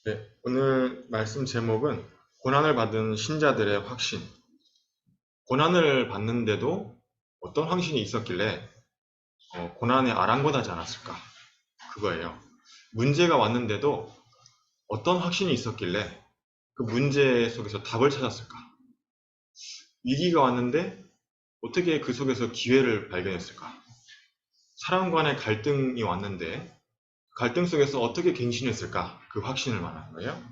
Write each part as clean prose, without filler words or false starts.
네, 오늘 말씀 제목은 고난을 받은 신자들의 확신. 고난을 받는데도 어떤 확신이 있었길래 고난에 아랑곳하지 않았을까? 그거예요. 문제가 왔는데도 어떤 확신이 있었길래 그 문제 속에서 답을 찾았을까? 위기가 왔는데 어떻게 그 속에서 기회를 발견했을까? 사람 간의 갈등이 왔는데 갈등 속에서 어떻게 갱신했을까? 그 확신을 말하는 거예요.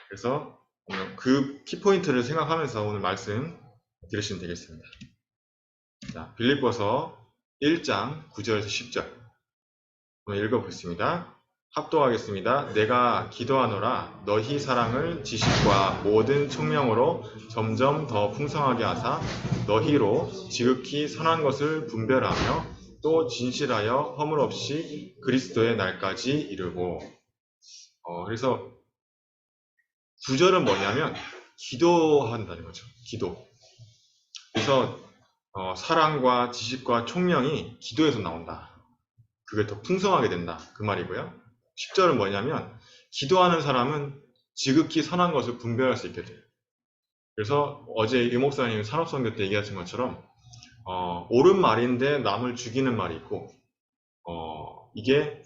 그래서 오늘 그 키포인트를 생각하면서 오늘 말씀 들으시면 되겠습니다. 자, 빌립보서 1장 9절에서 10절 오늘 읽어보겠습니다. 합독하겠습니다. 내가 기도하노라 너희 사랑을 지식과 모든 총명으로 점점 더 풍성하게 하사 너희로 지극히 선한 것을 분별하며 또 진실하여 허물 없이 그리스도의 날까지 이르고 그래서 구절은 뭐냐면 기도한다는 거죠. 기도. 그래서 사랑과 지식과 총명이 기도에서 나온다. 그게 더 풍성하게 된다. 그 말이고요. 10절은 뭐냐면 기도하는 사람은 지극히 선한 것을 분별할 수 있게 돼요. 그래서 어제 이 목사님 산업선교 때 얘기하신 것처럼 옳은 말인데 남을 죽이는 말이 있고 이게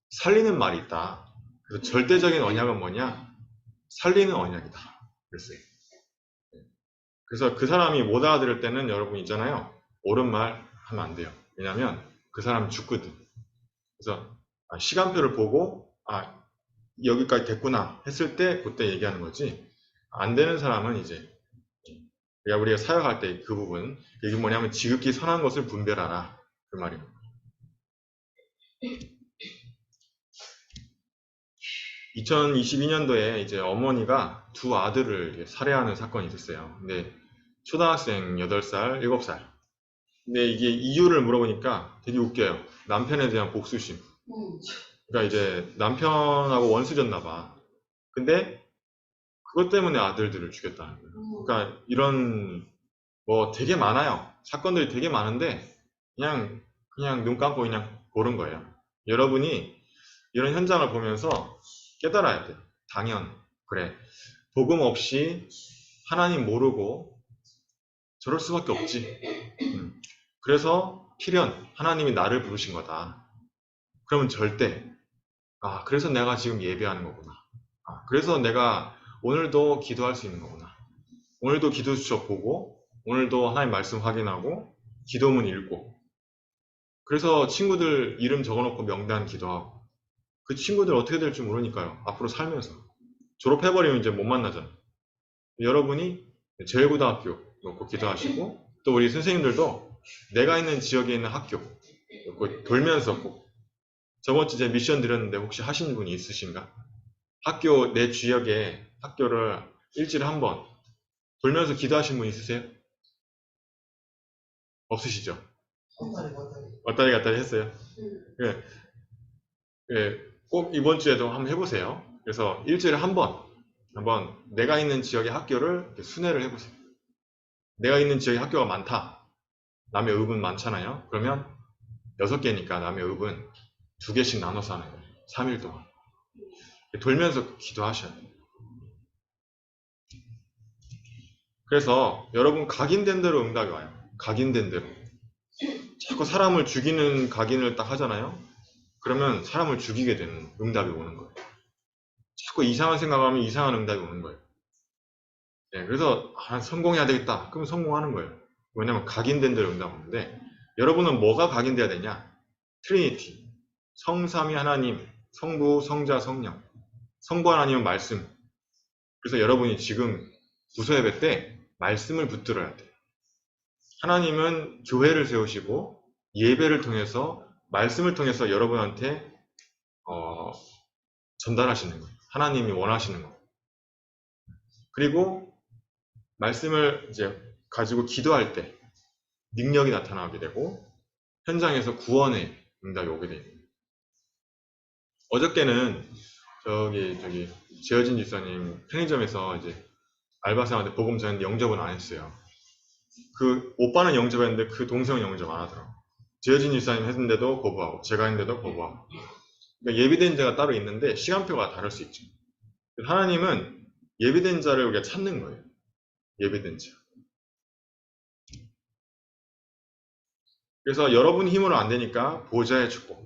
살리는 말이 있다. 그래서 절대적인 언약은 뭐냐? 살리는 언약이다. 그랬어요. 그래서 그 사람이 못 알아들을 때는 여러분 있잖아요. 옳은 말 하면 안 돼요. 왜냐면 그 사람이 죽거든. 그래서 시간표를 보고 여기까지 됐구나 했을 때 그때 얘기하는 거지. 안 되는 사람은 이제 우리가 사역할 때 그 부분 이게 뭐냐면 지극히 선한 것을 분별하라 그 말입니다. 2022년도에 이제 어머니가 두 아들을 살해하는 사건이 있었어요. 근데 초등학생 8살, 7살. 근데 이게 이유를 물어보니까 되게 웃겨요. 남편에 대한 복수심. 그러니까 이제 남편하고 원수졌나 봐. 근데 그것 때문에 아들들을 죽였다는 거예요. 그러니까 이런 뭐 되게 많아요. 사건들이 되게 많은데 그냥 눈 감고 그냥 보는 거예요. 여러분이 이런 현장을 보면서 깨달아야 돼요. 그래. 복음 없이 하나님 모르고 저럴 수밖에 없지. 그래서 필연 하나님이 나를 부르신 거다. 그러면 절대 그래서 내가 지금 예배하는 거구나. 그래서 내가 오늘도 기도할 수 있는 거구나. 오늘도 기도 수첩 보고 오늘도 하나님 말씀 확인하고 기도문 읽고 그래서 친구들 이름 적어놓고 명단 기도하고 그 친구들 어떻게 될지 모르니까요. 앞으로 살면서 졸업해버리면 이제 못 만나잖아요. 여러분이 제일고등학교 놓고 기도하시고 또 우리 선생님들도 내가 있는 지역에 있는 학교 놓고 돌면서 꼭 저번 주에 미션 드렸는데 혹시 하신 분이 있으신가? 학교 내 지역에 학교를 일주일에 한 번 돌면서 기도하신 분 있으세요? 없으시죠? 왔다리 갔다리 했어요. 예, 예, 꼭 이번 주에도 한번 해보세요. 그래서 일주일에 한번 내가 있는 지역의 학교를 이렇게 순회를 해보세요. 내가 있는 지역에 학교가 많다. 남의 읍은 많잖아요. 그러면 6개니까 남의 읍은 2개씩 나눠서 하는 거예요. 3일 동안. 돌면서 기도하셔야 돼요. 그래서 여러분 각인된 대로 응답이 와요. 각인된 대로. 자꾸 사람을 죽이는 각인을 딱 하잖아요. 그러면 사람을 죽이게 되는 응답이 오는 거예요. 자꾸 이상한 생각하면 이상한 응답이 오는 거예요. 네, 그래서 성공해야 되겠다. 그럼 성공하는 거예요. 왜냐면 각인된 대로 응답 오는데 여러분은 뭐가 각인돼야 되냐? 트리니티. 성삼위 하나님, 성부, 성자, 성령. 성부 하나님은 말씀. 그래서 여러분이 지금 부서 예배 때 말씀을 붙들어야 돼요. 하나님은 교회를 세우시고 예배를 통해서 말씀을 통해서 여러분한테 전달하시는 거예요. 하나님이 원하시는 거예요. 그리고 말씀을 이제 가지고 기도할 때 능력이 나타나게 되고 현장에서 구원의 응답이 오게 됩니다. 어저께는 저기 재어진 집사님 편의점에서 이제 알바생한테 복음 전했는데 영접은 안 했어요. 그 오빠는 영접했는데 그 동생은 영접 안 하더라고. 재어진 집사님 했는데도 거부하고 제가 했는데도 거부하고. 그러니까 예비된 자가 따로 있는데 시간표가 다를 수 있죠. 하나님은 예배된 자를 우리가 찾는 거예요. 예배된 자. 그래서 여러분 힘으로 안 되니까 보좌의 축복.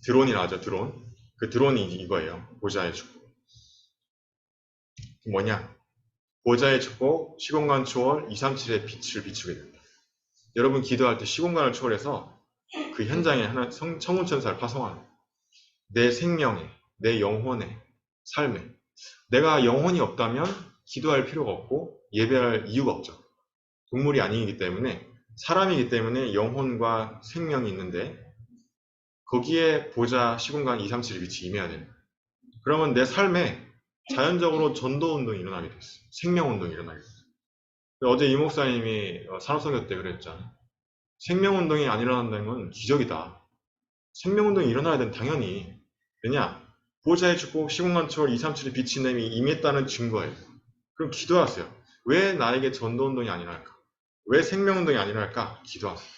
드론이라 하죠, 드론. 그 드론이 이거예요. 보좌의 축복. 뭐냐? 보좌의 축복, 시공간 초월, 237의 빛을 비추게 된다. 여러분 기도할 때 시공간을 초월해서 그 현장에 하나 천군천사를 파송하는 거예요. 내 생명에, 내 영혼에, 삶에. 내가 영혼이 없다면 기도할 필요가 없고 예배할 이유가 없죠. 동물이 아니기 때문에, 사람이기 때문에 영혼과 생명이 있는데 거기에 보좌, 시공간 237의 빛이 임해야 되는 거예요. 그러면 내 삶에 자연적으로 전도운동이 일어나게 돼 있어요. 생명운동이 일어나게 돼요. 어제 이 목사님이 산업선교 때 그랬잖아요. 생명운동이 안 일어난다는 건 기적이다. 생명운동이 일어나야 되는 당연히. 왜냐? 보좌의 축복, 시공간 초월, 237의 빛이 내미 임했다는 증거예요. 그럼 기도하세요. 왜 나에게 전도운동이 안 일어날까? 왜 생명운동이 안 일어날까? 기도하세요.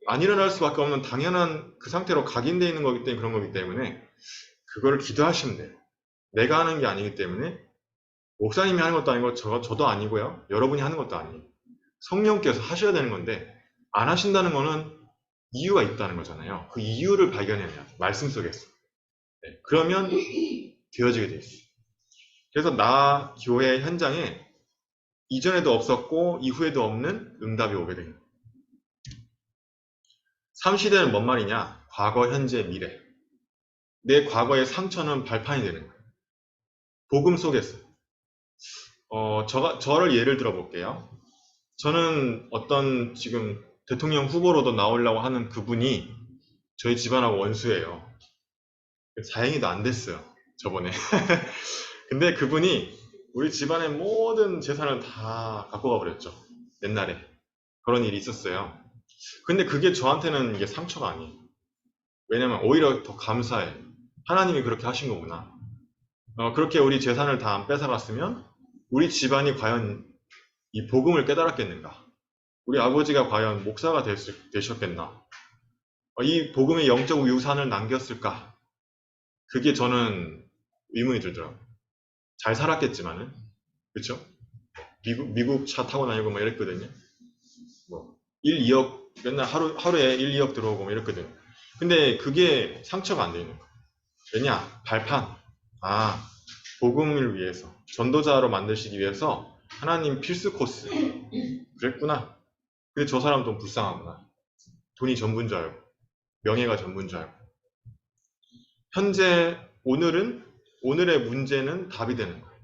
안 일어날 수밖에 없는 당연한 그 상태로 각인되어 있는 거기 때문에 그런 거기 때문에 그거를 기도하시면 돼요. 내가 하는 게 아니기 때문에 목사님이 하는 것도 아니고 저도 아니고요. 여러분이 하는 것도 아니에요. 성령께서 하셔야 되는 건데 안 하신다는 거는 이유가 있다는 거잖아요. 그 이유를 발견해야 돼요. 말씀 속에서. 네, 그러면 되어지게 돼 있어요. 그래서 나 교회 현장에 이전에도 없었고 이후에도 없는 응답이 오게 됩니다. 3시대는 뭔 말이냐? 과거, 현재, 미래. 내 과거의 상처는 발판이 되는 거예요. 복음 속에서. 저를 예를 들어 볼게요. 저는 어떤 지금 대통령 후보로도 나오려고 하는 그분이 저희 집안하고 원수예요. 다행히도 안 됐어요. 저번에. 근데 그분이 우리 집안의 모든 재산을 다 갖고 가버렸죠. 옛날에. 그런 일이 있었어요. 근데 그게 저한테는 이게 상처가 아니에요. 왜냐면 오히려 더 감사해요. 하나님이 그렇게 하신 거구나. 그렇게 우리 재산을 다 안 뺏어갔으면 우리 집안이 과연 이 복음을 깨달았겠는가? 우리 아버지가 과연 목사가 되셨겠나? 이 복음의 영적 유산을 남겼을까? 그게 저는 의문이 들더라고요. 잘 살았겠지만은. 그쵸? 미국 차 타고 다니고 막 이랬거든요. 뭐, 1, 2억, 맨날 하루에 1, 2억 들어오고 막 이랬거든요. 근데 그게 상처가 안 되는 거예요. 왜냐? 발판. 아, 복음을 위해서, 전도자로 만드시기 위해서 하나님 필수 코스. 그랬구나. 근데 저 사람 좀 불쌍하구나. 돈이 전부인 줄 알고, 명예가 전부인 줄 알고. 현재, 오늘의 문제는 답이 되는 거예요.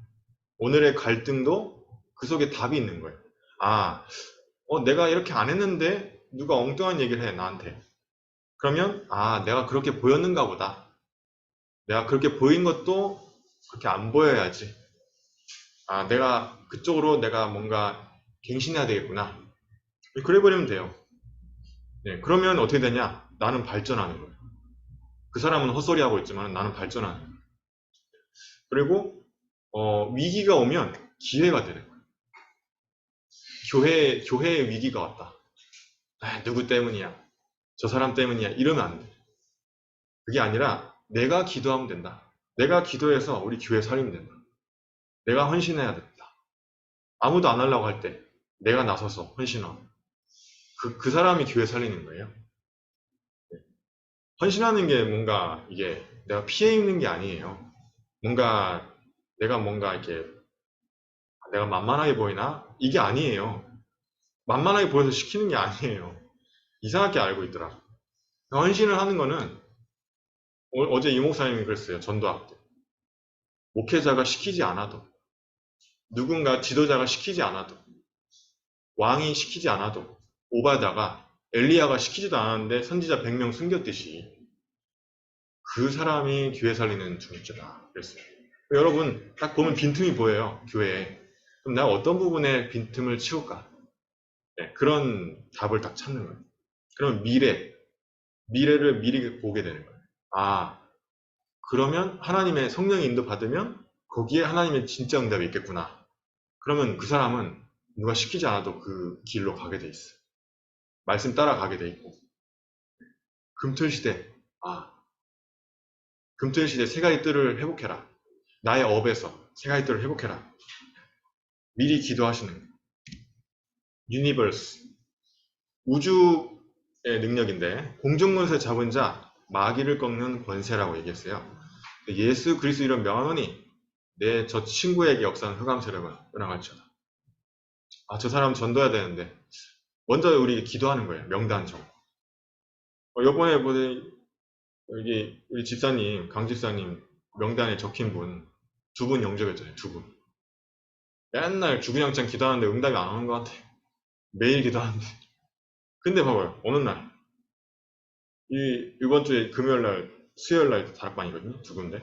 오늘의 갈등도 그 속에 답이 있는 거예요. 아, 내가 이렇게 안 했는데 누가 엉뚱한 얘기를 해, 나한테. 그러면, 내가 그렇게 보였는가 보다. 내가 그렇게 보인 것도 그렇게 안 보여야지. 내가 그쪽으로 내가 뭔가 갱신해야 되겠구나. 그래 버리면 돼요. 네, 그러면 어떻게 되냐? 나는 발전하는 거예요. 그 사람은 헛소리하고 있지만 나는 발전하는 거예요. 그리고 위기가 오면 기회가 되는 거예요. 교회에 위기가 왔다. 누구 때문이야? 저 사람 때문이야? 이러면 안 돼. 그게 아니라 내가 기도하면 된다. 내가 기도해서 우리 교회 살리면 된다. 내가 헌신해야 된다. 아무도 안 하려고 할 때 내가 나서서 헌신하고 그 사람이 교회 살리는 거예요. 헌신하는 게 뭔가 이게 내가 피해 입는 게 아니에요. 내가 이렇게 내가 만만하게 보이나? 이게 아니에요. 만만하게 보여서 시키는 게 아니에요. 이상하게 알고 있더라. 헌신을 하는 거는 어제 이 목사님이 그랬어요. 전도학 때. 목회자가 시키지 않아도 누군가 지도자가 시키지 않아도 왕이 시키지 않아도 오바다가 엘리야가 시키지도 않았는데 선지자 100명 숨겼듯이 그 사람이 교회 살리는 중직자다 그랬어요. 여러분 딱 보면 빈틈이 보여요. 교회에. 그럼 내가 어떤 부분에 빈틈을 채울까? 네, 그런 답을 딱 찾는 거예요. 그럼 미래를 미리 보게 되는 거예요. 그러면 하나님의 성령의 인도 받으면 거기에 하나님의 진짜 응답이 있겠구나. 그러면 그 사람은 누가 시키지 않아도 그 길로 가게 돼 있어요. 말씀 따라가게 돼 있고. 금토일 시대, 금토일 시대 세 가지 뜰을 회복해라. 나의 업에서 세 가지 뜰을 회복해라. 미리 기도하시는 거예요. 유니버스, 우주의 능력인데 공중문서 잡은 자 마귀를 꺾는 권세라고 얘기했어요. 예수 그리스도 이런 명언이 내 저 친구에게 역사하는 흑암 세력을 끊어갈지어다. 아, 저 사람 전도해야 되는데 먼저 우리 기도하는 거예요. 명단 정. 요번에 보니 여기 우리 집사님, 강 집사님 명단에 적힌 분 두 분 영접했잖아요. 두 분. 맨날 주구장창 기도하는데 응답이 안 오는 것 같아. 매일 기도하는데. 근데 봐봐요. 어느 날 이번 주에 금요일 날, 수요일 날 다락방이거든요. 두 군데.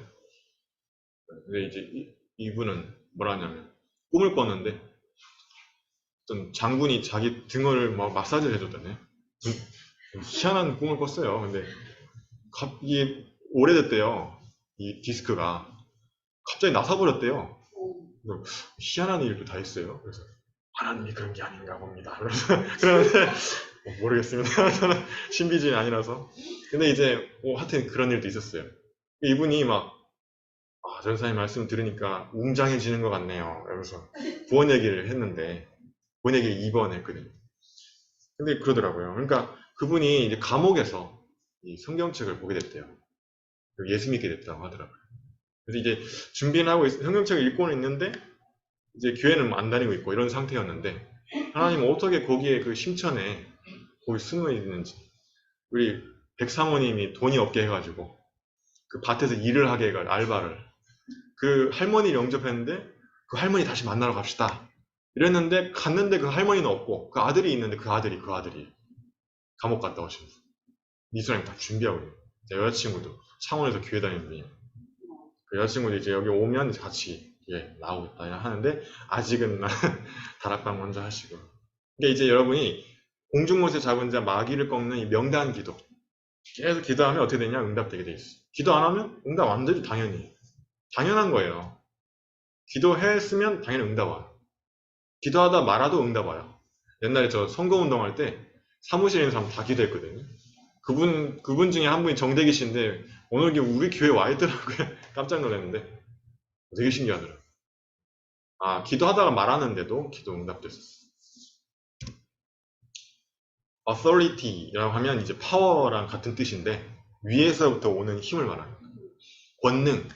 근데 이제 이분은 뭐라 하냐면 꿈을 꿨는데 어떤 장군이 자기 등을 막 마사지를 해줬다네. 좀 희한한 꿈을 꿨어요. 근데 이게 오래됐대요. 이 디스크가 갑자기 나서버렸대요. 그래서 희한한 일도 다 있어요. 그래서 하나님이 그런 게 아닌가 봅니다. 그러는데 모르겠습니다. 저는 신비주의 아니라서. 근데 이제 하여튼 그런 일도 있었어요. 이분이 막 전사님 말씀 들으니까 웅장해지는 것 같네요. 이러면서 구원 얘기를 했는데 구원 얘기를 2번 했거든요. 근데 그러더라고요. 그러니까 그분이 이제 감옥에서 이 성경책을 보게 됐대요. 예수 믿게 됐다고 하더라고요. 그래서 이제 준비는 하고 성경책을 읽고는 있는데 이제 교회는 안 다니고 있고 이런 상태였는데 하나님 어떻게 거기에 그 심천에 거기 숨어 있는지 우리 백상호님이 돈이 없게 해가지고 그 밭에서 일을 하게 해가지고 알바를 그 할머니를 영접했는데 그 할머니 다시 만나러 갑시다 이랬는데 갔는데 그 할머니는 없고 그 아들이 있는데 그 아들이 감옥 갔다 오시면서 미술학이 다 준비하고 있는 제 여자친구도 창원에서 교회 다니는 분이에요. 그 여자친구도 이제 여기 오면 같이 나오겠다 하는데 아직은 다락방 먼저 하시고. 그러니까 이제 여러분이 공중못에 잡은 자 마귀를 꺾는 이 명단 기도 계속 기도하면 어떻게 되냐? 응답되게 돼 있어. 기도 안 하면 응답 안 되죠. 당연한 거예요. 기도했으면 당연히 응답 와요. 기도하다 말아도 응답 와요. 옛날에 저 선거운동할 때 사무실에 있는 사람 다 기도했거든요. 그분 중에 한 분이 정대기 씨인데 오늘 우리 교회 와 있더라고요. 깜짝 놀랐는데 되게 신기하더라고요. 기도하다가 말하는데도 기도 응답됐었어요. authority라고 하면 이제 파워랑 같은 뜻인데 위에서부터 오는 힘을 말합니다. 권능,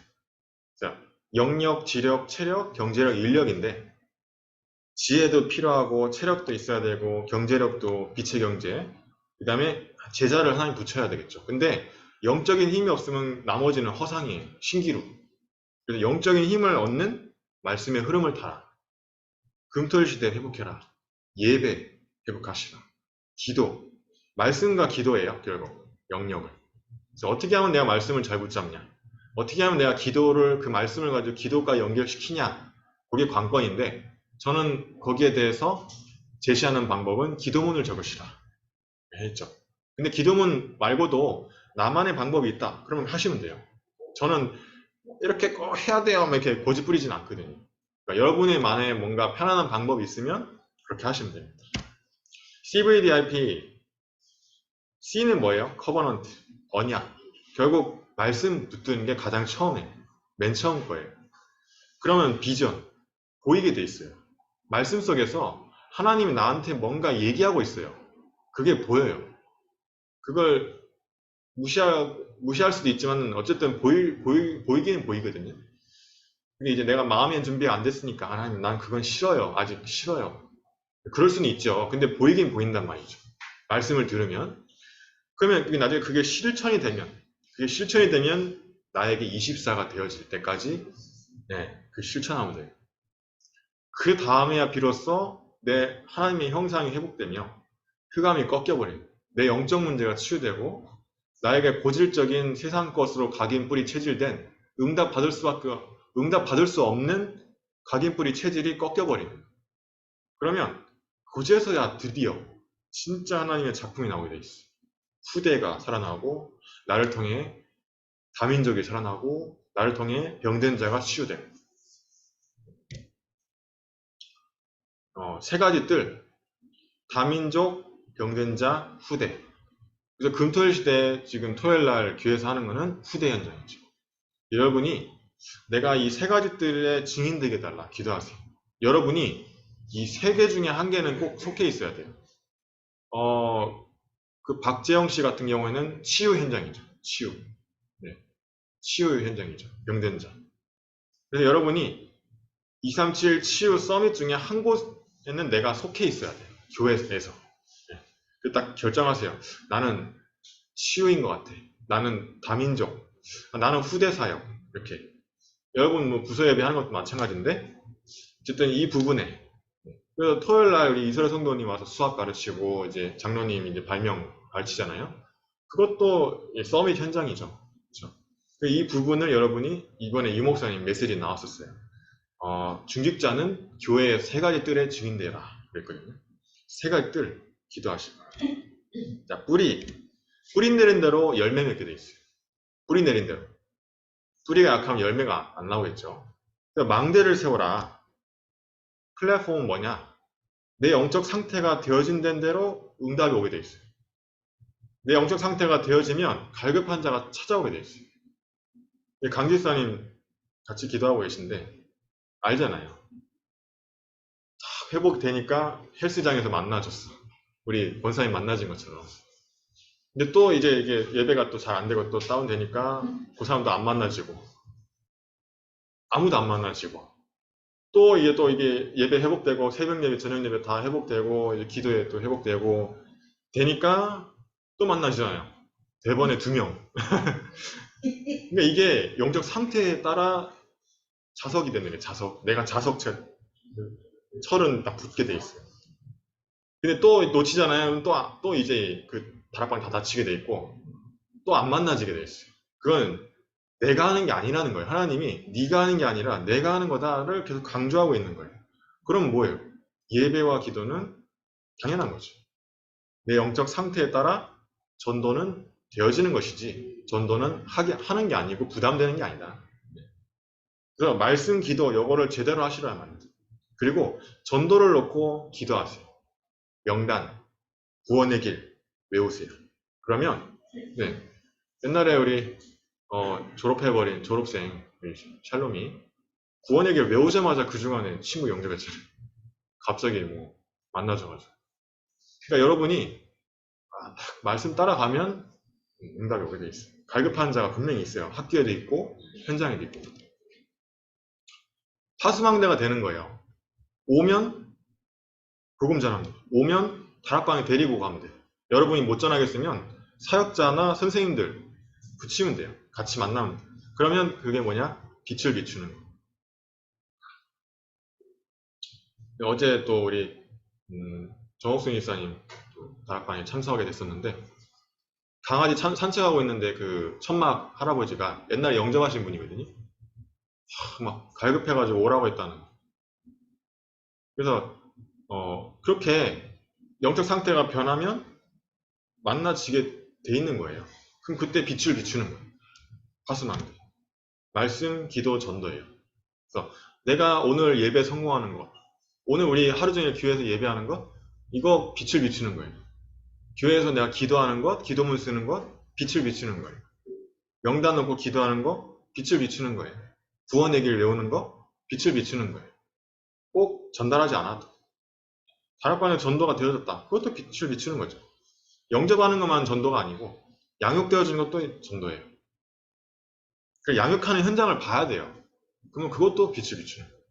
자, 영역, 지력, 체력, 경제력, 인력인데 지혜도 필요하고 체력도 있어야 되고 경제력도 빛의 경제, 그 다음에 제자를 하나님 붙여야 되겠죠. 근데 영적인 힘이 없으면 나머지는 허상이에요. 신기루. 그래서 영적인 힘을 얻는 말씀의 흐름을 타라. 금토일 시대 회복해라. 예배 회복하시라. 기도. 말씀과 기도예요. 결국 영역을. 그래서 어떻게 하면 내가 말씀을 잘 붙잡냐. 어떻게 하면 내가 기도를 그 말씀을 가지고 기도과 연결시키냐. 그게 관건인데 저는 거기에 대해서 제시하는 방법은 기도문을 적으시라. 했죠. 근데 기도문 말고도 나만의 방법이 있다. 그러면 하시면 돼요. 저는 이렇게 꼭 해야 돼요. 이렇게 고집 부리진 않거든요. 그러니까 여러분의 만에 뭔가 편안한 방법이 있으면 그렇게 하시면 됩니다. CVDIP, C는 뭐예요? 커버넌트, 언약. 결국 말씀 붙드는 게 가장 처음에, 맨 처음 거예요. 그러면 비전, 보이게 돼 있어요. 말씀 속에서 하나님이 나한테 뭔가 얘기하고 있어요. 그게 보여요. 그걸 무시할 수도 있지만 어쨌든 보이기는 보이거든요. 근데 이제 내가 마음의 준비가 안 됐으니까 하나님 난 그건 싫어요. 아직 싫어요. 그럴 수는 있죠. 근데 보이긴 보인단 말이죠. 말씀을 들으면. 그러면 나중에 그게 실천이 되면 나에게 24가 되어질 때까지 그 실천하면 돼요. 그 다음에야 비로소 내 하나님의 형상이 회복되며 흑암이 꺾여버려요. 내 영적 문제가 치유되고 나에게 고질적인 세상 것으로 각인뿌리 체질된 응답받을 수 없는 각인뿌리 체질이 꺾여버리는. 그러면 그제서야 드디어 진짜 하나님의 작품이 나오게 돼 있어. 후대가 살아나고 나를 통해 다민족이 살아나고 나를 통해 병든 자가 치유되고 세 가지 뜰 다민족, 병든 자, 후대. 그래서 금토일 시대 지금 토요일 날 교회에서 하는 거는 후대 현장이죠. 여러분이 내가 이 세 가지 뜰에 증인되게 해달라. 기도하세요. 여러분이 이 세 개 중에 한 개는 꼭 속해 있어야 돼요. 그 박재영 씨 같은 경우에는 치유 현장이죠. 치유. 네. 치유 현장이죠. 병든 자. 그래서 여러분이 237 치유 서밋 중에 한 곳에는 내가 속해 있어야 돼요. 교회에서. 네. 딱 결정하세요. 나는 치유인 것 같아. 나는 다민족. 나는 후대사역. 이렇게. 여러분 뭐 부서 예배 하는 것도 마찬가지인데 어쨌든 이 부분에 그래서 토요일 날 우리 이스라엘 성도님 와서 수학 가르치고 이제 장로님 이제 발명 가르치잖아요. 그것도 서밋 현장이죠. 그렇죠? 이 부분을 여러분이 이번에 유 목사님 메시지 나왔었어요. 중직자는 교회의 세 가지 뜰에 증인되라 그랬거든요. 세 가지 뜰 기도하시고. 자, 뿌리 내린 대로 열매 맺게 돼 있어요. 뿌리 내린 대로. 뿌리가 약하면 열매가 안 나오겠죠. 그러니까 망대를 세워라. 플랫폼은 뭐냐? 내 영적 상태가 되어진 대로 응답이 오게 돼 있어요. 내 영적 상태가 되어지면 갈급한 자가 찾아오게 돼 있어요. 강지사님 같이 기도하고 계신데 알잖아요. 딱 회복되니까 헬스장에서 만나줬어. 우리 권사님 만나진 것처럼. 근데 또 이제 이게 예배가 또 잘 안 되고 또 다운되니까 그 사람도 안 만나지고 아무도 안 만나지고 또 이게 예배 회복되고 새벽 예배, 저녁 예배 다 회복되고 이제 기도에 또 회복되고 되니까 또 만나잖아요. 대번에 2명. 그러니까 이게 영적 상태에 따라 자석이 되는 거예요. 자석. 내가 자석 철은 딱 붙게 돼 있어요. 근데 또 놓치잖아요. 또 이제 그 다락방 다 닫히게 돼 있고 또 안 만나지게 돼 있어요. 그건 내가 하는 게 아니라는 거예요. 하나님이 네가 하는 게 아니라 내가 하는 거다를 계속 강조하고 있는 거예요. 그럼 뭐예요? 예배와 기도는 당연한 거죠. 내 영적 상태에 따라 전도는 되어지는 것이지 전도는 하는 게 아니고 부담되는 게 아니다. 그래서 말씀, 기도 요거를 제대로 하시라는 말입니다. 그리고 전도를 놓고 기도하세요. 명단, 구원의 길 외우세요. 그러면 네, 옛날에 우리 졸업해버린 졸업생 샬롬이 구원의 길 외우자마자 그 중간에 친구 영접했잖아요. 갑자기 뭐 만나줘가지고. 그러니까 여러분이 말씀 따라가면 응답이 오게 돼 있어요. 갈급한 자가 분명히 있어요. 학교에도 있고 현장에도 있고. 파수망대가 되는 거예요. 오면 복음 전합니다. 오면 다락방에 데리고 가면 돼요. 여러분이 못 전하겠으면 사역자나 선생님들 붙이면 돼요. 같이 만나면 돼요. 그러면 그게 뭐냐? 빛을 비추는 거예요. 어제 또 우리 정옥순 일사님 다락방에 참석하게 됐었는데 강아지 산책하고 있는데 그 천막 할아버지가 옛날에 영접하신 분이거든요. 막 갈급해가지고 오라고 했다는 거예요. 그래서 그렇게 영적 상태가 변하면 만나지게 돼 있는 거예요. 그럼 그때 빛을 비추는 거예요. 파수망대. 말씀, 기도, 전도예요. 그래서 내가 오늘 예배 성공하는 것, 오늘 우리 하루 종일 교회에서 예배하는 것, 이거 빛을 비추는 거예요. 교회에서 내가 기도하는 것, 기도문 쓰는 것, 빛을 비추는 거예요. 명단 놓고 기도하는 것, 빛을 비추는 거예요. 구원의 길 외우는 것, 빛을 비추는 거예요. 꼭 전달하지 않아도. 다락방에 전도가 되어졌다. 그것도 빛을 비추는 거죠. 영접하는 것만 전도가 아니고 양육되어지는 것도 전도예요. 그러니까 양육하는 현장을 봐야 돼요. 그러면 그것도 빛을 비추는 거예요.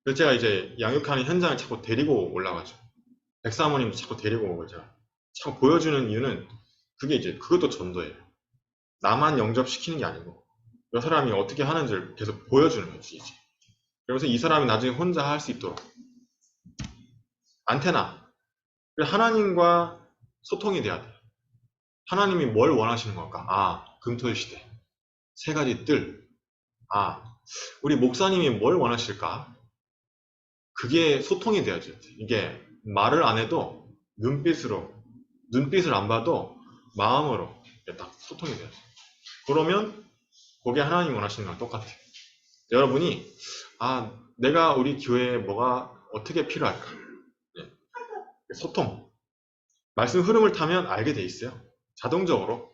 그래서 제가 이제 양육하는 현장을 자꾸 데리고 올라가죠. 백사모님도 자꾸 데리고 오고 자꾸 보여주는 이유는 그게 이제 그것도 전도예요. 나만 영접시키는 게 아니고 이 사람이 어떻게 하는지를 계속 보여주는 거지 이제. 그래서 이 사람이 나중에 혼자 할 수 있도록 안테나. 하나님과 소통이 돼야 돼요. 하나님이 뭘 원하시는 걸까? 금토일 시대. 세 가지 뜰. 우리 목사님이 뭘 원하실까? 그게 소통이 돼야죠. 이게 말을 안 해도 눈빛을 안 봐도 마음으로 딱 소통이 돼야죠. 그러면 그게 하나님 원하시는 거랑 똑같아요. 여러분이 내가 우리 교회에 뭐가 어떻게 필요할까? 네. 소통. 말씀 흐름을 타면 알게 돼 있어요. 자동적으로.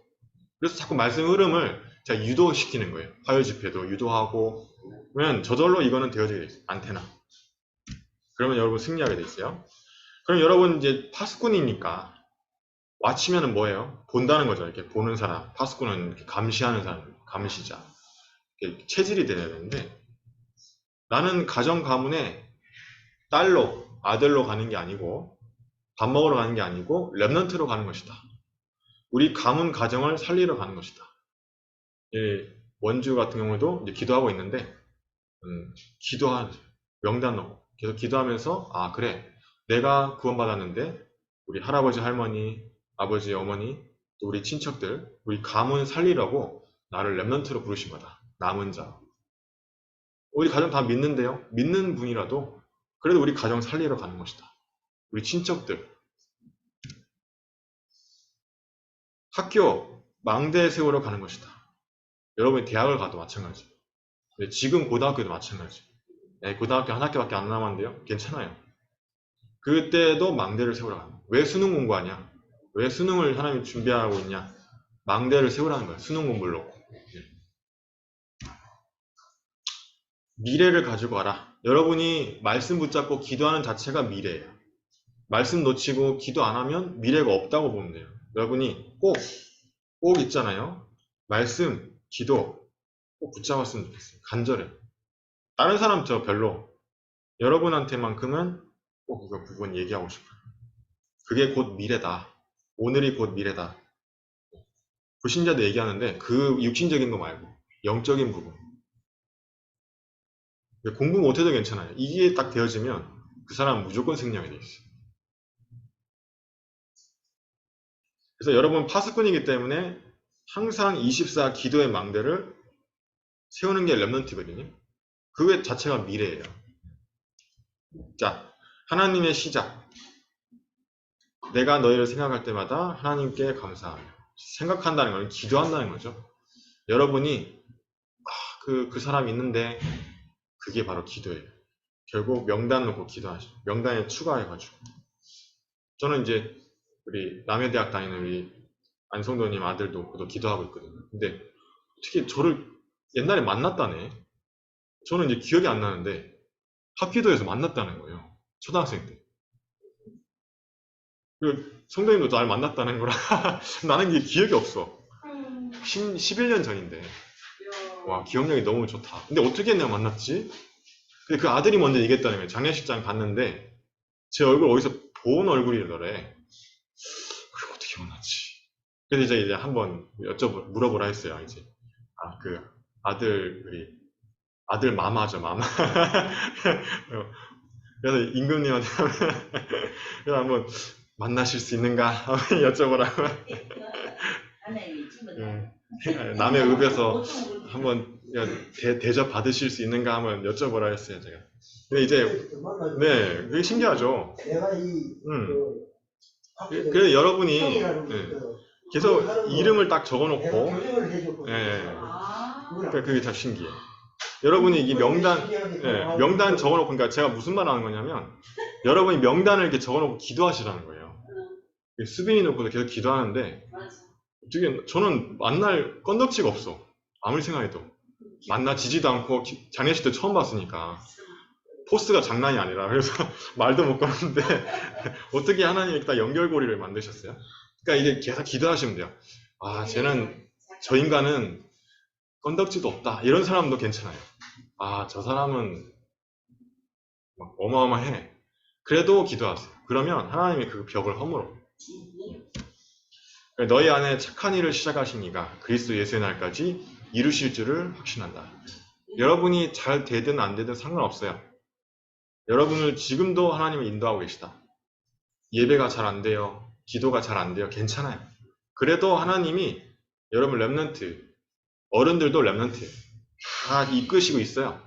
그래서 자꾸 말씀 흐름을 제가 유도시키는 거예요. 화요 집회도 유도하고, 그러면 저절로 이거는 되어지게 돼 있어요. 안테나. 그러면 여러분 승리하게 돼 있어요. 그럼 여러분 이제 파수꾼이니까 왓치면은 뭐예요? 본다는 거죠. 이렇게 보는 사람. 파수꾼은 이렇게 감시하는 사람, 감시자. 이렇게 체질이 돼야 되는데 나는 가정 가문에 딸로, 아들로 가는 게 아니고 밥 먹으러 가는 게 아니고 렘넌트로 가는 것이다. 우리 가문 가정을 살리러 가는 것이다. 예, 원주 같은 경우도 이제 기도하고 있는데 기도한 명단 넣고 계속 기도하면서 아 그래 내가 구원받았는데 우리 할아버지 할머니 아버지 어머니 또 우리 친척들 우리 가문 살리려고 나를 렘넌트로 부르신 거다. 남은 자. 우리 가정 다 믿는데요. 믿는 분이라도 그래도 우리 가정 살리러 가는 것이다. 우리 친척들 학교 망대 세우러 가는 것이다. 여러분이 대학을 가도 마찬가지. 지금 고등학교도 마찬가지. 네, 고등학교 한 학교밖에 안 남았는데요. 괜찮아요. 그때도 망대를 세우러 가는 거야. 왜 수능 공부하냐? 왜 수능을 하나님이 준비하고 있냐? 망대를 세우라는 거야. 수능 공부를 놓고. 미래를 가지고 와라. 여러분이 말씀 붙잡고 기도하는 자체가 미래예요. 말씀 놓치고 기도 안 하면 미래가 없다고 보면 돼요. 여러분이 꼭 있잖아요. 말씀, 기도 꼭 붙잡았으면 좋겠어요. 간절해. 다른 사람 저 별로. 여러분한테만큼은 꼭 이거 부분 얘기하고 싶어요. 그게 곧 미래다. 오늘이 곧 미래다. 불신자도 얘기하는데 그 육신적인 거 말고 영적인 부분. 공부 못해도 괜찮아요. 이게 딱 되어지면 그 사람은 무조건 승리하게 돼 있어요. 그래서 여러분 파수꾼이기 때문에 항상 24 기도의 망대를 세우는 게 렘넌트거든요. 그게 자체가 미래예요. 자, 하나님의 시작. 내가 너희를 생각할 때마다 하나님께 감사하며. 생각한다는 건 기도한다는 거죠. 여러분이 그 사람이 있는데 그게 바로 기도예요. 결국 명단 놓고 기도하죠. 명단에 추가해가지고. 저는 이제 우리 남해대학 다니는 우리 안성도님 아들도 그도 기도하고 있거든요. 근데 어떻게 저를 옛날에 만났다네. 저는 이제 기억이 안 나는데 합기도에서 만났다는 거예요. 초등학생 때. 그 성도님도 날 만났다는 거라 나는 이게 기억이 없어. 11년 전인데. 와, 기억력이 너무 좋다. 근데 어떻게 내가 만났지? 근데 그 아들이 먼저 얘기했다는 거예요. 장례식장 갔는데 제 얼굴 어디서 본 얼굴이더래. 그럼 어떻게 만났지? 그래서 이제 한번 물어보라 했어요. 이제 그 아들 마마죠, 마마. 그래서 임금님한테 그래서 한번 만나실 수 있는가 여쭤보라고. 남의 읍에서 한번 대접 받으실 수 있는가 한번 여쭤보라 했어요, 제가. 근데 이제 네, 그게 신기하죠. 그래서 여러분이 계속 이름을 딱 적어놓고, 그러니까 그게 참 신기해. 여러분이 이 명단 적어놓고, 그러니까 제가 무슨 말 하는 거냐면, 여러분이 명단을 이렇게 적어놓고 기도하시라는 거예요. 수빈이 놓고도 계속 기도하는데, 어떻게, 저는 만날 건덕지가 없어. 아무리 생각해도. 만나지지도 않고, 장례식 때 처음 봤으니까. 포스가 장난이 아니라, 그래서 말도 못 거는데, 어떻게 하나님이 딱 연결고리를 만드셨어요? 그러니까 이게 계속 기도하시면 돼요. 아, 저 인간은 건덕지도 없다. 이런 사람도 괜찮아요. 아, 저 사람은 막 어마어마해. 그래도 기도하세요. 그러면 하나님이 그 벽을 허물어. 너희 안에 착한 일을 시작하신 이가 그리스도 예수의 날까지 이루실 줄을 확신한다. 여러분이 잘 되든 안 되든 상관없어요. 여러분을 지금도 하나님이 인도하고 계시다. 예배가 잘 안 돼요. 기도가 잘 안 돼요. 괜찮아요. 그래도 하나님이 여러분 렘넌트, 어른들도 렘넌트예요. 다 이끄시고 있어요.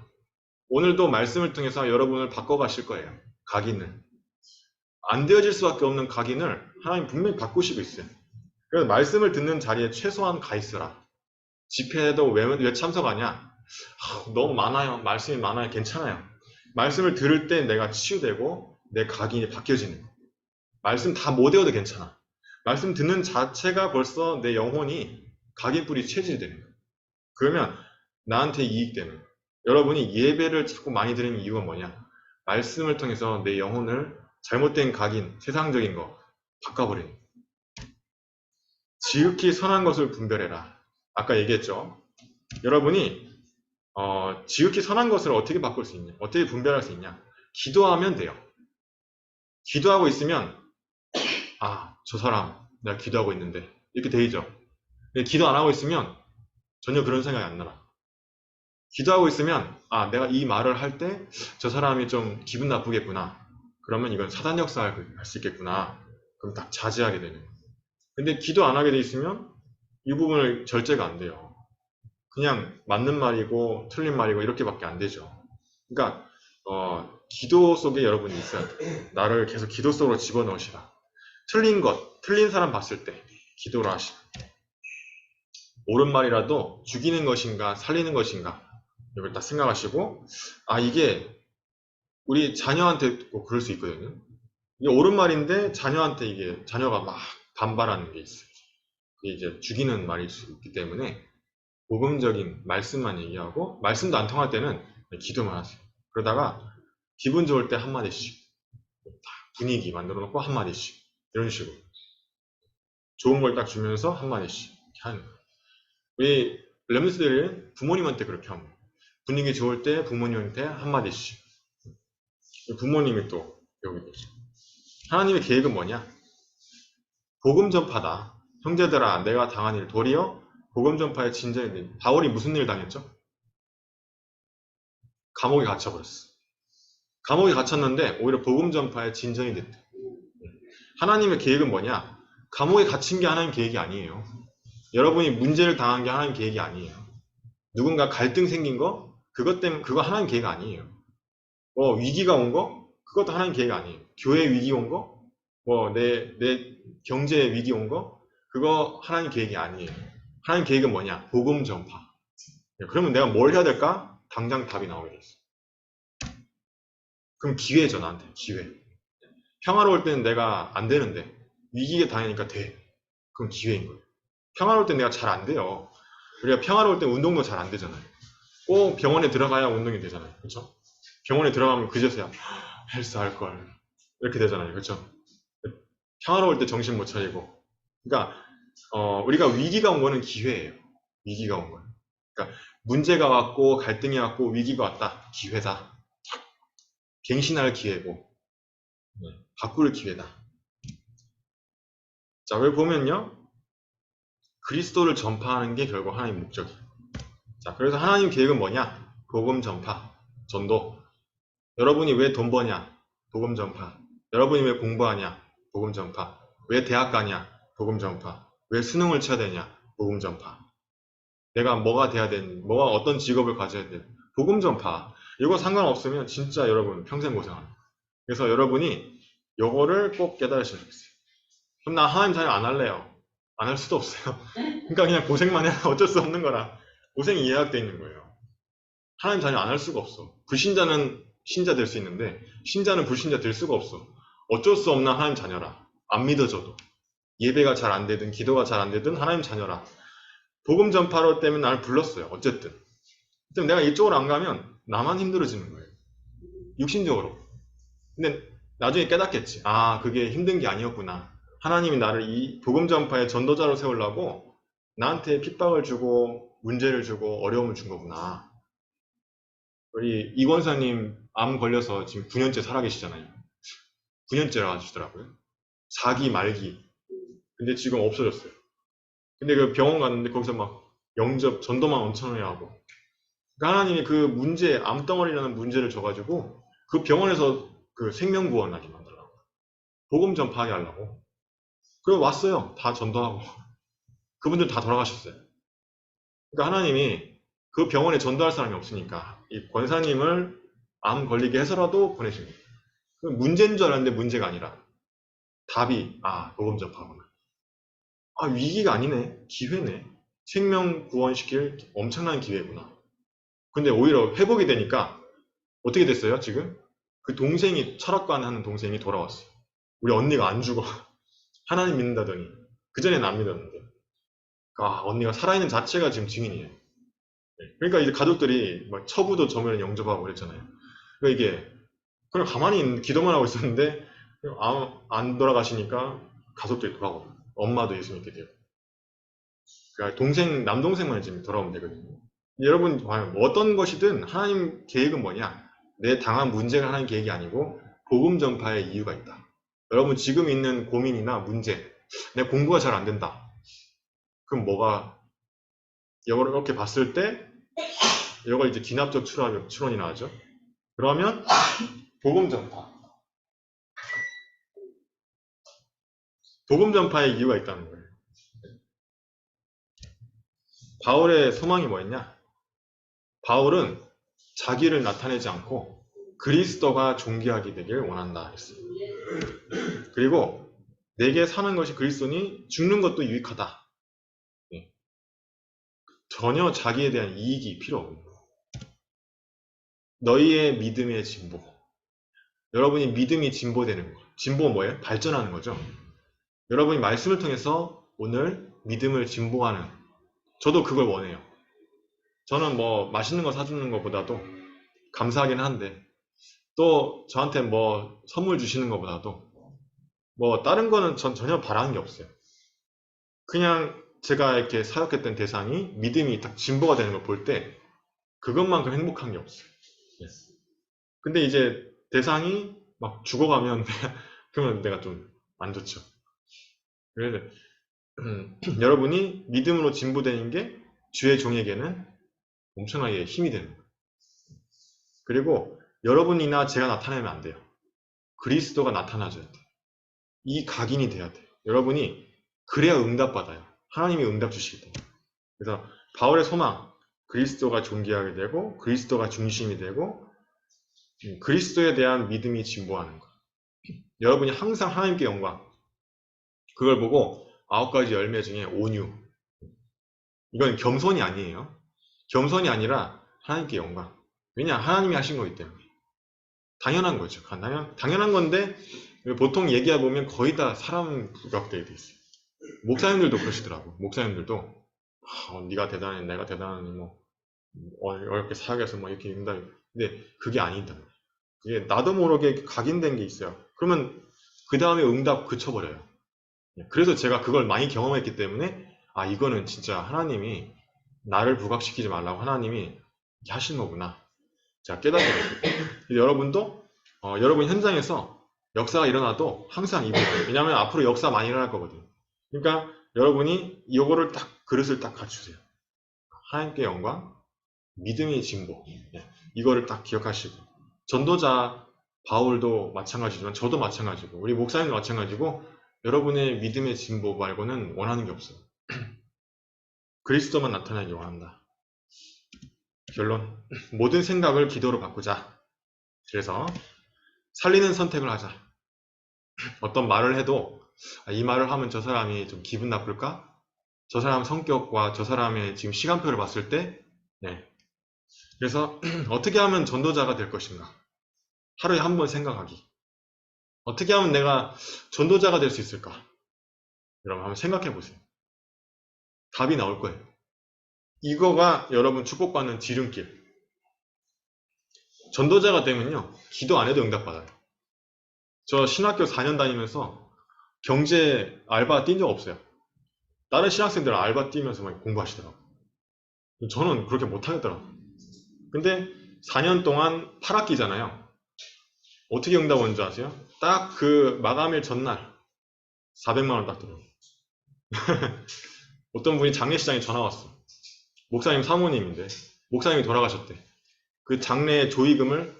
오늘도 말씀을 통해서 여러분을 바꿔가실 거예요. 각인을. 안 되어질 수밖에 없는 각인을 하나님 분명히 바꾸시고 있어요. 그래서 말씀을 듣는 자리에 최소한 가 있으라. 집회에도 왜 참석하냐? 너무 많아요. 말씀이 많아요. 괜찮아요. 말씀을 들을 때 내가 치유되고 내 각인이 바뀌어지는 거예요. 말씀 다 못 외워도 괜찮아. 말씀 듣는 자체가 벌써 내 영혼이 각인뿌리 체질이 되는 거예요. 그러면 나한테 이익되는, 여러분이 예배를 자꾸 많이 드리는 이유가 뭐냐? 말씀을 통해서 내 영혼을 잘못된 각인, 세상적인 거 바꿔버리는. 지극히 선한 것을 분별해라. 아까 얘기했죠? 여러분이 지극히 선한 것을 어떻게 바꿀 수 있냐? 어떻게 분별할 수 있냐? 기도하면 돼요. 기도하고 있으면 저 사람 내가 기도하고 있는데 이렇게 되죠. 근데 기도 안 하고 있으면 전혀 그런 생각이 안 나라. 기도하고 있으면 내가 이 말을 할 때 저 사람이 좀 기분 나쁘겠구나. 그러면 이건 사단 역사할 수 있겠구나. 그럼 딱 자제하게 되는. 근데 기도 안 하게 돼 있으면 이 부분을 절제가 안 돼요. 그냥 맞는 말이고 틀린 말이고 이렇게밖에 안 되죠. 그러니까 기도 속에 여러분이 있어야 돼요. 나를 계속 기도 속으로 집어넣으시라. 틀린 사람 봤을 때 기도를 하시라. 옳은 말이라도 죽이는 것인가 살리는 것인가 이걸 딱 생각하시고 이게 우리 자녀한테 꼭 그럴 수 있거든요. 이게 옳은 말인데 자녀한테 이게 자녀가 막 반발하는 게 있어요. 그게 이제 죽이는 말일 수 있기 때문에 복음적인 말씀만 얘기하고 말씀도 안 통할 때는 기도만 하세요. 그러다가 기분 좋을 때 한마디씩 분위기 만들어 놓고 한마디씩 이런 식으로 좋은 걸 딱 주면서 한마디씩 이렇게 하는 거예요. 우리 렘스들은 부모님한테 그렇게 합니다. 분위기 좋을 때 부모님한테 한마디씩. 부모님이 또 여기 계시죠. 하나님의 계획은 뭐냐? 복음 전파다. 형제들아, 내가 당한 일 도리어 복음 전파의 진전이 된. 바울이 무슨 일 당했죠? 감옥에 갇혀버렸어. 감옥에 갇혔는데 오히려 복음 전파의 진전이 됐대. 하나님의 계획은 뭐냐? 감옥에 갇힌 게 하나님 계획이 아니에요. 여러분이 문제를 당한 게 하나님 계획이 아니에요. 누군가 갈등 생긴 거? 그것 때문에 그거 하나님 계획 아니에요. 위기가 온 거? 그것도 하나님 계획 아니에요. 교회 위기 온 거? 내 경제 위기 온 거? 그거 하나님 계획이 아니에요. 하나님 계획은 뭐냐? 복음 전파. 그러면 내가 뭘 해야 될까? 당장 답이 나오게 돼 있어. 그럼 기회죠, 나한테. 기회. 평화로울 때는 내가 안 되는데 위기에 당하니까 돼. 그럼 기회인 거예요. 평화로울 땐 내가 잘 안 돼요. 우리가 평화로울 땐 운동도 잘 안 되잖아요. 꼭 병원에 들어가야 운동이 되잖아요. 그렇죠? 병원에 들어가면 그제서야 헬스 할 걸. 이렇게 되잖아요. 그렇죠? 평화로울 때 정신 못 차리고. 그러니까 우리가 위기가 온 거는 기회예요. 위기가 온 거예요. 그러니까 문제가 왔고 갈등이 왔고 위기가 왔다. 기회다. 갱신할 기회고 바꿀 기회다. 자, 여기 보면요. 그리스도를 전파하는 게 결국 하나님 목적이에요. 자, 그래서 하나님 계획은 뭐냐? 복음 전파, 전도. 여러분이 왜 돈 버냐? 복음 전파. 여러분이 왜 공부하냐? 복음 전파. 왜 대학 가냐? 복음 전파. 왜 수능을 쳐야 되냐? 복음 전파. 내가 뭐가 돼야 되는, 뭐가 어떤 직업을 가져야 돼? 복음 전파. 이거 상관없으면 진짜 여러분 평생 고생합니다. 그래서 여러분이 이거를 꼭 깨달으셔야 되겠어요. 그럼 나 하나님 자녀 안 할래요. 안 할 수도 없어요. 그러니까 그냥 고생만 해. 어쩔 수 없는 거라. 고생이 예약되어 있는 거예요. 하나님 자녀 안 할 수가 없어. 불신자는 신자 될 수 있는데 신자는 불신자 될 수가 없어. 어쩔 수 없는 하나님 자녀라. 안 믿어져도. 예배가 잘 안 되든 기도가 잘 안 되든 하나님 자녀라. 복음 전파로 때문에 나를 불렀어요. 어쨌든. 그럼 내가 이쪽으로 안 가면 나만 힘들어지는 거예요. 육신적으로. 근데 나중에 깨닫겠지. 그게 힘든 게 아니었구나. 하나님이 나를 이 복음 전파의 전도자로 세우려고 나한테 핍박을 주고 문제를 주고 어려움을 준 거구나. 우리 이 권사님 암 걸려서 지금 9년째 살아계시잖아요. 9년째라 하시더라고요. 4기 말기. 근데 지금 없어졌어요. 근데 그 병원 갔는데 거기서 막 영접 전도만 엄청 해야 하고. 그러니까 하나님이 그 문제, 암덩어리라는 문제를 줘가지고 그 병원에서 그 생명구원하게 만들라고. 복음 전파하게 하려고. 그리고 왔어요. 다 전도하고. 그분들 다 돌아가셨어요. 그러니까 하나님이 그 병원에 전도할 사람이 없으니까 이 권사님을 암 걸리게 해서라도 보내신 거예요. 문제인 줄 알았는데 문제가 아니라 답이 복음 전파구나. 위기가 아니네. 기회네. 생명 구원시킬 엄청난 기회구나. 근데 오히려 회복이 되니까 어떻게 됐어요, 지금? 그 동생이 철학관 하는 동생이 돌아왔어요. 우리 언니가 안 죽어. 하나님 믿는다더니 그전에는 안 믿었는데. 언니가 살아있는 자체가 지금 증인이에요. 그러니까 이제 가족들이 막 처부도 저면에 영접하고 그랬잖아요. 그러니까 이게 그냥 가만히 기도만 하고 있었는데 안 돌아가시니까 가족들이 돌아오고 엄마도 예수 믿게 되고 그러니까 남동생만 지금 돌아오면 되거든요. 여러분 과연 어떤 것이든 하나님 계획은 뭐냐? 내 당한 문제가 하나님 계획이 아니고 복음 전파의 이유가 있다. 여러분 지금 있는 고민이나 문제, 내 공부가 잘 안 된다. 그럼 뭐가 이렇게 봤을 때 이걸 이제 기납적 추론이 나오죠. 그러면 복음 전파, 복음 전파의 이유가 있다는 거예요. 바울의 소망이 뭐였냐? 바울은 자기를 나타내지 않고 그리스도가 존귀하게 되길 원한다 했어요. 그리고 내게 사는 것이 그리스도니 죽는 것도 유익하다. 전혀 자기에 대한 이익이 필요 없는 거예요. 너희의 믿음의 진보. 여러분이 믿음이 진보되는 거. 진보 뭐예요? 발전하는 거죠. 여러분이 말씀을 통해서 오늘 믿음을 진보하는 저도 그걸 원해요. 저는 뭐 맛있는 거 사주는 것보다도 감사하긴 한데 또 저한테 뭐 선물 주시는 것보다도 뭐 다른 거는 전 전혀 바라는 게 없어요. 그냥 제가 이렇게 사역했던 대상이 믿음이 딱 진보가 되는 걸 볼 때 그것만큼 행복한 게 없어요. 근데 이제 대상이 막 죽어가면 그러면 내가 좀 안 좋죠. 그래서 여러분이 믿음으로 진보되는 게 주의 종에게는 엄청나게 힘이 되는 거예요. 그리고 여러분이나 제가 나타내면 안 돼요. 그리스도가 나타나줘야 돼요. 이 각인이 돼야 돼요. 여러분이 그래야 응답받아요. 하나님이 응답 주시기 때문에. 그래서 바울의 소망, 그리스도가 존귀하게 되고 그리스도가 중심이 되고 그리스도에 대한 믿음이 진보하는 것. 여러분이 항상 하나님께 영광. 그걸 보고 9가지 열매 중에 온유. 이건 겸손이 아니에요. 겸손이 아니라 하나님께 영광. 왜냐? 하나님이 하신 거기 때문에. 당연한 거죠. 당연한 건데 보통 얘기해보면 거의 다 사람 부각되게 돼 있어요. 목사님들도 그러시더라고. 목사님들도 네가 대단해, 내가 대단하니 뭐 어렵게 사역해서 뭐 이렇게 된다. 근데 그게 아니다. 이게 나도 모르게 각인된 게 있어요. 그러면 그 다음에 응답 그쳐버려요. 그래서 제가 그걸 많이 경험했기 때문에 이거는 진짜 하나님이 나를 부각시키지 말라고 하나님이 하신 거구나. 제가 깨닫게 됐거든요. 여러분도 여러분 현장에서 역사가 일어나도 항상 이거예요. 왜냐하면 앞으로 역사 많이 일어날 거거든요. 그러니까 여러분이 이거를 딱 그릇을 딱 갖추세요. 하나님께 영광, 믿음의 진보. 이거를 딱 기억하시고 전도자 바울도 마찬가지지만 저도 마찬가지고 우리 목사님도 마찬가지고 여러분의 믿음의 진보 말고는 원하는 게 없어요. 그리스도만 나타나기 원한다. 결론. 모든 생각을 기도로 바꾸자. 그래서 살리는 선택을 하자. 어떤 말을 해도 이 말을 하면 저 사람이 좀 기분 나쁠까? 저 사람 성격과 저 사람의 지금 시간표를 봤을 때 그래서 어떻게 하면 전도자가 될 것인가? 하루에 한 번 생각하기. 어떻게 하면 내가 전도자가 될 수 있을까? 여러분 한번 생각해 보세요. 답이 나올 거예요. 이거가 여러분 축복받는 지름길. 전도자가 되면요. 기도 안 해도 응답받아요. 저 신학교 4년 다니면서 경제 알바 뛴 적 없어요. 다른 신학생들은 알바 뛰면서 막 공부하시더라고요. 저는 그렇게 못하겠더라고요. 근데 4년 동안 8학기잖아요. 어떻게 응답 온 줄 아세요? 딱 그 마감일 전날 400만 원 딱 들어요. 어떤 분이 장례식장에 전화 왔어. 목사님 사모님인데 목사님이 돌아가셨대. 그 장례 조의금을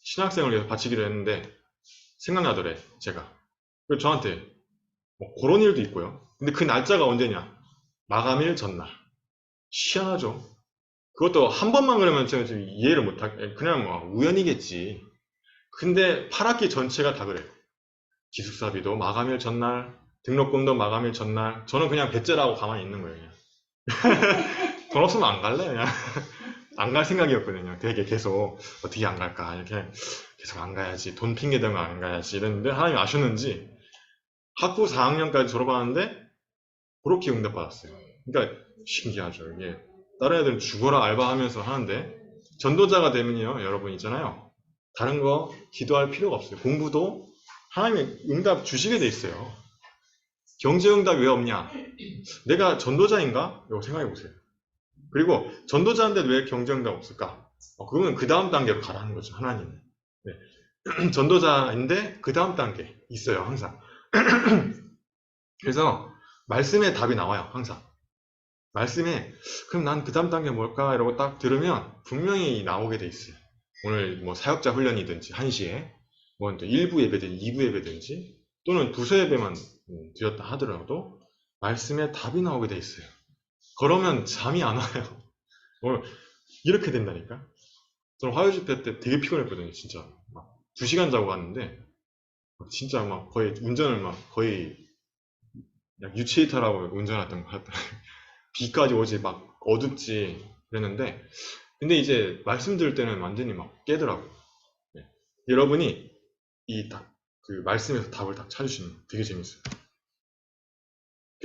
신학생을 위해서 바치기로 했는데 생각나더래 제가. 그래서 저한테 뭐 그런 일도 있고요. 근데 그 날짜가 언제냐? 마감일 전날. 희한하죠. 그것도 한 번만 그러면 제가 좀 이해를 못할 그냥 뭐 우연이겠지. 근데 8학기 전체가 다 그래요. 기숙사비도 마감일 전날, 등록금도 마감일 전날. 저는 그냥 배째라고 가만히 있는 거예요. 그냥. 돈 없으면 안 갈래 그냥. 안 갈 생각이었거든요. 되게 계속 어떻게 안 갈까 이렇게 계속 안 가야지. 돈 핑계 대고 안 가야지 이랬는데 하나님 아셨는지 학부 4학년까지 졸업하는데 그렇게 응답받았어요. 그러니까 신기하죠. 이게 다른 애들은 죽어라 알바하면서 하는데 전도자가 되면요, 여러분 있잖아요. 다른 거 기도할 필요가 없어요. 공부도 하나님의 응답 주시게 돼 있어요. 경제 응답 왜 없냐? 내가 전도자인가? 이거 생각해 보세요. 그리고 전도자인데 왜 경제 응답 없을까? 그러면 그 다음 단계로 가라는 거죠, 하나님은. 네. 전도자인데 그 다음 단계 있어요, 항상. 그래서 말씀에 답이 나와요, 항상. 말씀에 그럼 난 그 다음 단계 뭘까? 이러고 딱 들으면 분명히 나오게 돼 있어요. 오늘 뭐 사역자 훈련이든지 1시에 뭐 1부 예배든지 2부 예배든지 또는 부서 예배만 드렸다 하더라도 말씀에 답이 나오게 돼 있어요. 그러면 잠이 안 와요. 오늘 이렇게 된다니까. 저는 화요 집회 때 되게 피곤했거든요, 진짜. 막 2시간 자고 갔는데 진짜 막 거의 운전을 막 거의 유체이터라고 운전했던 것 같다. 비까지 오지 막 어둡지 그랬는데 근데 이제 말씀 들을 때는 완전히 막 깨더라고요. 네. 여러분이 그 말씀에서 답을 딱 찾으시면 되게 재밌어요.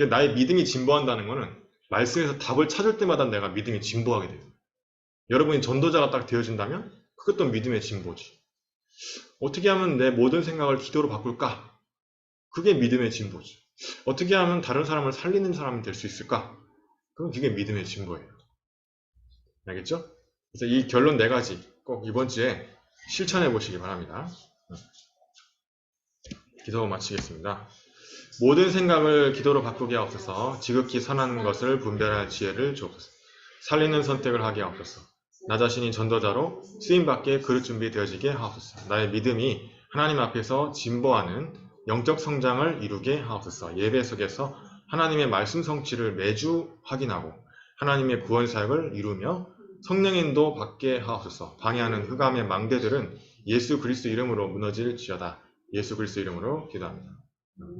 나의 믿음이 진보한다는 거는 말씀에서 답을 찾을 때마다 내가 믿음이 진보하게 돼요. 여러분이 전도자가 딱 되어진다면 그것도 믿음의 진보지. 어떻게 하면 내 모든 생각을 기도로 바꿀까? 그게 믿음의 진보지. 어떻게 하면 다른 사람을 살리는 사람이 될 수 있을까? 그건 그게 믿음의 진보예요. 알겠죠? 그래서 이 결론 4가지 꼭 이번 주에 실천해 보시기 바랍니다. 기도 마치겠습니다. 모든 생각을 기도로 바꾸게 하옵소서. 지극히 선한 것을 분별할 지혜를 주옵소서. 살리는 선택을 하게 하옵소서. 나 자신이 전도자로 쓰임받게 그릇 준비되어지게 하옵소서. 나의 믿음이 하나님 앞에서 진보하는 영적 성장을 이루게 하옵소서. 예배 속에서 하나님의 말씀 성취를 매주 확인하고 하나님의 구원 사역을 이루며 성령인도 받게 하옵소서. 방해하는 흑암의 망대들은 예수 그리스도 이름으로 무너질지어다. 예수 그리스도 이름으로 기도합니다.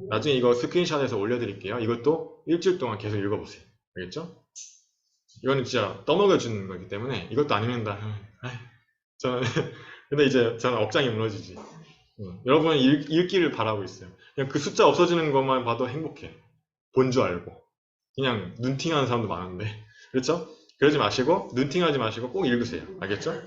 나중에 이거 스크린샷해서 올려드릴게요. 이것도 일주일 동안 계속 읽어보세요. 알겠죠? 이거는 진짜 떠먹여주는 거기 때문에 이것도 안 읽는다. 저는 근데 이제 저는 억장이 무너지지. 여러분 읽기를 바라고 있어요. 그냥 그 숫자 없어지는 것만 봐도 행복해. 본 줄 알고. 그냥 눈팅하는 사람도 많은데. 그렇죠? 그러지 마시고 눈팅하지 마시고 꼭 읽으세요. 알겠죠?